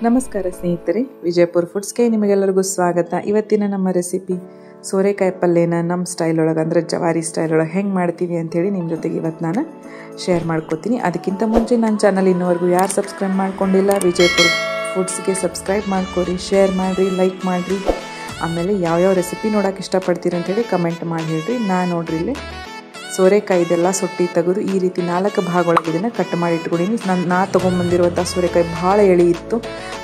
ನಮಸ್ಕಾರ ಸ್ನೇಹಿತರೆ, ವಿಜಯಪುರ ಫುಡ್ಸ್ಗೆ ನಿಮಗೆಲ್ಲರಿಗೂ ಸ್ವಾಗತ. ಇವತ್ತಿನ ನಮ್ಮ ರೆಸಿಪಿ ಸೋರೆಕಾಯಿ ಪಲ್ಯನ ನಮ್ಮ ಸ್ಟೈಲ್ ಒಳಗೆ ಅಂದರೆ ಜವಾರಿ ಸ್ಟೈಲ್ ಒಳಗೆ ಹೆಂಗೆ ಮಾಡ್ತೀವಿ ಅಂಥೇಳಿ ನಿಮ್ಮ ಜೊತೆಗೆ ಇವತ್ತು ನಾನು ಶೇರ್ ಮಾಡ್ಕೋತೀನಿ. ಅದಕ್ಕಿಂತ ಮುಂಚೆ ನನ್ನ ಚಾನಲ್ ಇನ್ನೂವರೆಗೂ ಯಾರು ಸಬ್ಸ್ಕ್ರೈಬ್ ಮಾಡ್ಕೊಂಡಿಲ್ಲ, ವಿಜಯಪುರ ಫುಡ್ಸ್ಗೆ ಸಬ್ಸ್ಕ್ರೈಬ್ ಮಾಡ್ಕೊರಿ, ಶೇರ್ ಮಾಡಿರಿ, ಲೈಕ್ ಮಾಡಿರಿ. ಆಮೇಲೆ ಯಾವ್ಯಾವ ರೆಸಿಪಿ ನೋಡೋಕೆ ಇಷ್ಟಪಡ್ತೀರಿ ಅಂಥೇಳಿ ಕಮೆಂಟ್ ಮಾಡಿ ಹೇಳ್ರಿ. ನಾನು ನೋಡ್ರಿ ಇಲ್ಲಿ ಸೋರೆಕಾಯಿದೆಲ್ಲ ಸೊಟ್ಟಿ ತೆಗೆದು ಈ ರೀತಿ 4 ಭಾಗಗಳೊಳಗೆ ಇದನ್ನು ಕಟ್ ಮಾಡಿ ಇಟ್ಕೊಂಡಿನಿ. ನಾ ತೊಗೊಂಬಂದಿರುವಂಥ ಸೋರೆಕಾಯಿ ಭಾಳ ಎಳೆ ಇತ್ತು,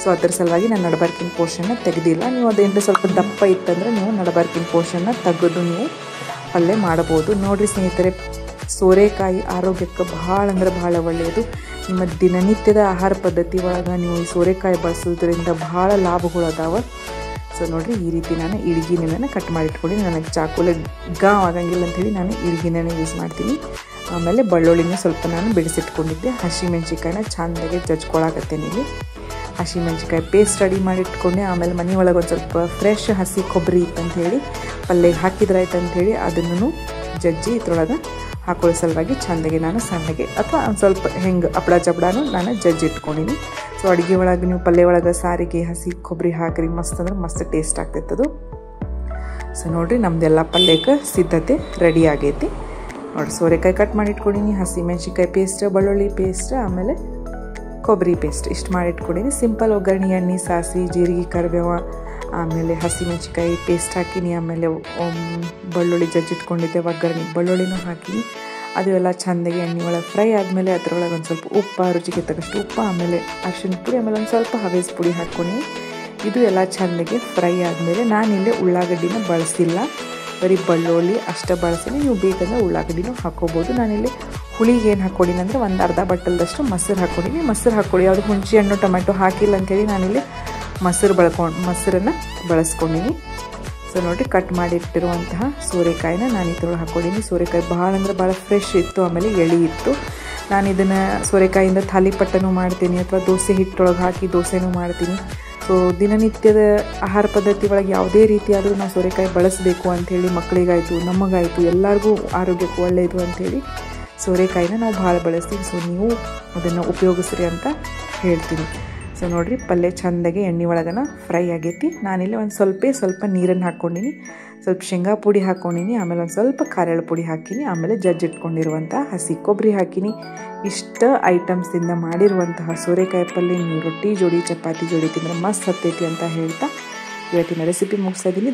ಸೊ ಅದರ ಸಲುವಾಗಿ ನಾನು ನಡಬರ್ಕಿನ ಪೋರ್ಷನ್ನ ತೆಗೆದಿಲ್ಲ. ನೀವು ಅದೇನು ಸ್ವಲ್ಪ ದಪ್ಪ ಇತ್ತಂದರೆ ನೀವು ನಡಬರ್ಕಿನ ಪೋರ್ಷನ್ನ ತೆಗೆದು ನೀವು ಪಲ್ಯ ಮಾಡ್ಬೋದು. ನೋಡಿರಿ ಸ್ನೇಹಿತರೆ, ಸೋರೆಕಾಯಿ ಆರೋಗ್ಯಕ್ಕೆ ಭಾಳ ಅಂದ್ರೆ ಭಾಳ ಒಳ್ಳೆಯದು. ನಿಮ್ಮ ದಿನನಿತ್ಯದ ಆಹಾರ ಪದ್ಧತಿ ಒಳಗೆ ನೀವು ಈ ಸೋರೆಕಾಯಿ ಬಳಸೋದ್ರಿಂದ ಭಾಳ ಲಾಭಗಳು ಅದಾವೆ. ಸೊ ನೋಡಿರಿ, ಈ ರೀತಿ ನಾನು ಇಡ್ಗಿನ ಕಟ್ ಮಾಡಿ ಇಟ್ಕೊಂಡು ನನಗೆ ಚಾಕುಲೆ ಆಗಂಗಿಲ್ಲ ಅಂಥೇಳಿ ನಾನು ಇಡ್ಗಿನೇ ಯೂಸ್ ಮಾಡ್ತೀನಿ. ಆಮೇಲೆ ಬೆಳ್ಳುಳ್ಳಿನ ಸ್ವಲ್ಪ ನಾನು ಬಿಡಿಸಿಟ್ಕೊಂಡಿದ್ದೆ. ಹಸಿಮೆಣ್ಸಿಕಾಯಿನ ಚೆಂದಾಗಿ ಜಜ್ಕೊಳಕತ್ತೇನೆ. ಇಲ್ಲಿ ಹಸಿಮೆಣ್ಸಿಕಾಯಿ ಪೇಸ್ಟ್ ರೆಡಿ ಮಾಡಿ ಇಟ್ಕೊಂಡೆ. ಆಮೇಲೆ ಮನೆ ಒಳಗೆ ಒಂದು ಸ್ವಲ್ಪ ಫ್ರೆಶ್ ಹಸಿ ಕೊಬ್ಬರಿ ಇತ್ತಂಥೇಳಿ ಪಲ್ಯಗೆ ಹಾಕಿದ್ರಾಯ್ತು ಅಂಥೇಳಿ ಅದನ್ನು ಜಜ್ಜಿ ಇದ್ರೊಳಗೆ ಹಾಕೊಳ್ಳೋ ಸಲುವಾಗಿ ಚೆಂದಾಗಿ ನಾನು ಸಣ್ಣಗೆ ಅಥವಾ ಒಂದು ಸ್ವಲ್ಪ ಹೆಂಗೆ ಅಪ್ಪಡ ಚಪ್ಪಡಾನು ನಾನು ಜಜ್ಜಿ ಇಟ್ಕೊಂಡಿನಿ. ಸೊ ಅಡುಗೆ ಒಳಗೆ ನೀವು ಪಲ್ಯ ಒಳಗೆ ಸಾರಿಗೆ ಹಸಿ ಕೊಬ್ಬರಿ ಹಾಕಿರಿ, ಮಸ್ತ್ ಅಂದ್ರೆ ಮಸ್ತ್ ಟೇಸ್ಟ್ ಆಗ್ತೈತದು. ಸೊ ನೋಡಿರಿ, ನಮ್ಮದೆಲ್ಲ ಪಲ್ಯಕ್ಕೆ ಸಿದ್ಧತೆ ರೆಡಿ ಆಗೈತಿ. ನೋಡಿರಿ, ಸೋರೆಕಾಯಿ ಕಟ್ ಮಾಡಿ ಇಟ್ಕೊಂಡಿನಿ, ಹಸಿಮೆಣ್ಸಿಕಾಯಿ ಪೇಸ್ಟ್, ಬೆಳ್ಳುಳ್ಳಿ ಪೇಸ್ಟ್, ಆಮೇಲೆ ಕೊಬ್ಬರಿ ಪೇಸ್ಟ್ ಇಷ್ಟು ಮಾಡಿ ಇಟ್ಕೊಂಡಿನಿ. ಸಿಂಪಲ್ ಒಗ್ಗರಣೆ, ಎಣ್ಣೆ, ಸಾಸಿವೆ, ಜೀರಿಗೆ, ಕರಿಬೇವ, ಆಮೇಲೆ ಹಸಿಮೆಣ್ಸಿಕಾಯಿ ಪೇಸ್ಟ್ ಹಾಕಿನಿ. ಆಮೇಲೆ ಬೆಳ್ಳುಳ್ಳಿ ಜಜ್ಜಿಟ್ಕೊಂಡಿದ್ದೆ, ಒಗ್ಗರಣೆ ಬೆಳ್ಳುಳ್ಳಿನೂ ಹಾಕಿನಿ. ಅದು ಎಲ್ಲ ಚೆಂದಾಗಿ ಎಣ್ಣೆ ಒಳಗೆ ಫ್ರೈ ಆದಮೇಲೆ ಅದರೊಳಗೆ ಒಂದು ಸ್ವಲ್ಪ ಉಪ್ಪು, ರುಚಿಗೆ ತಕ್ಕಷ್ಟು ಉಪ್ಪು, ಆಮೇಲೆ ಅರಿಶಿನ ಪುಡಿ, ಆಮೇಲೆ ಒಂದು ಸ್ವಲ್ಪ ಹವೇಸ್ ಪುಡಿ ಹಾಕ್ಕೊಂಡು ಇದು ಎಲ್ಲ ಚೆಂದಾಗಿ ಫ್ರೈ ಆದಮೇಲೆ ನಾನಿಲ್ಲಿ ಉಳ್ಳಾಗಡ್ಡಿನ ಬಳಸಿಲ್ಲ, ಬರೀ ಬೆಳ್ಳುಳ್ಳಿ ಅಷ್ಟೇ ಬಳಸಿನಿ. ನೀವು ಬೇಕಂದ್ರೆ ಉಳ್ಳಾಗಡ್ಡಿನೂ ಹಾಕ್ಕೋಬೋದು. ನಾನಿಲ್ಲಿ ಹುಳಿಗೆ ಏನು ಹಾಕ್ಕೊಂಡಿನಿ ಅಂದರೆ ಒಂದು ಅರ್ಧ ಬಟ್ಟಲ್ದಷ್ಟು ಮೊಸರು ಹಾಕ್ಕೊಂಡಿನಿ. ಮೊಸರು ಹಾಕ್ಕೊಳ್ಳಿ, ಯಾವುದು ಹುಣಸೆ ಹಣ್ಣು ಟೊಮೆಟೊ ಹಾಕಿಲ್ಲ ಅಂಥೇಳಿ ನಾನಿಲ್ಲಿ ಮೊಸರನ್ನು ಬಳಸ್ಕೊಂಡಿನಿ. ಸೊ ನೋಡಿರಿ, ಕಟ್ ಮಾಡಿಟ್ಟಿರುವಂತಹ ಸೋರೆಕಾಯಿನ ನಾನು ಇದ್ರೊಳಗೆ ಹಾಕ್ಕೊಂಡಿನಿ. ಸೋರೆಕಾಯಿ ಭಾಳ ಅಂದ್ರೆ ಭಾಳ ಫ್ರೆಶ್ ಇತ್ತು, ಆಮೇಲೆ ಎಳೆ ಇತ್ತು. ನಾನು ಇದನ್ನು ಸೋರೆಕಾಯಿಂದ ಥಾಲಿಪಟ್ಟನೂ ಮಾಡ್ತೀನಿ ಅಥವಾ ದೋಸೆ ಹಿಟ್ಟೊಳಗೆ ಹಾಕಿ ದೋಸೆನೂ ಮಾಡ್ತೀನಿ. ಸೊ ದಿನನಿತ್ಯದ ಆಹಾರ ಪದ್ಧತಿ ಒಳಗೆ ಯಾವುದೇ ರೀತಿಯಾದರೂ ನಾವು ಸೋರೆಕಾಯಿ ಬಳಸಬೇಕು ಅಂಥೇಳಿ, ಮಕ್ಕಳಿಗಾಯಿತು ನಮಗಾಯಿತು ಎಲ್ಲರಿಗೂ ಆರೋಗ್ಯಕ್ಕೆ ಒಳ್ಳೆಯದು ಅಂಥೇಳಿ ಸೋರೆಕಾಯಿನ ನಾವು ಭಾಳ ಬಳಸ್ತೀವಿ. ಸೊ ನೀವು ಅದನ್ನು ಉಪಯೋಗಿಸ್ರಿ ಅಂತ ಹೇಳ್ತೀನಿ. ಸೊ ನೋಡಿರಿ, ಪಲ್ಯ ಚೆಂದಾಗಿ ಎಣ್ಣೆ ಒಳಗನ ಫ್ರೈ ಆಗೈತಿ. ನಾನಿಲ್ಲಿ ಒಂದು ಸ್ವಲ್ಪ ನೀರನ್ನು ಹಾಕ್ಕೊಂಡಿನಿ, ಸ್ವಲ್ಪ ಶೇಂಗಾ ಪುಡಿ ಹಾಕ್ಕೊಂಡಿನಿ, ಆಮೇಲೆ ಒಂದು ಸ್ವಲ್ಪ ಖಾರದ ಪುಡಿ ಹಾಕಿನಿ, ಆಮೇಲೆ ಜಜ್ಜಿಟ್ಕೊಂಡಿರುವಂಥ ಹಸಿ ಕೊಬ್ಬರಿ ಹಾಕಿನಿ. ಇಷ್ಟ ಐಟಮ್ಸಿಂದ ಮಾಡಿರುವಂತಹ ಸೋರೆಕಾಯಿ ಪಲ್ಯ ನೀವು ರೊಟ್ಟಿ ಜೋಡಿ ಚಪಾತಿ ಜೋಡಿ ತಿಂದರೆ ಮಸ್ತ್ ಹತ್ತೈತಿ ಅಂತ ಹೇಳ್ತಾ ಇವತ್ತಿನ ರೆಸಿಪಿ ಮುಗಿಸ್ತಾ ಇದ್ದೀನಿ.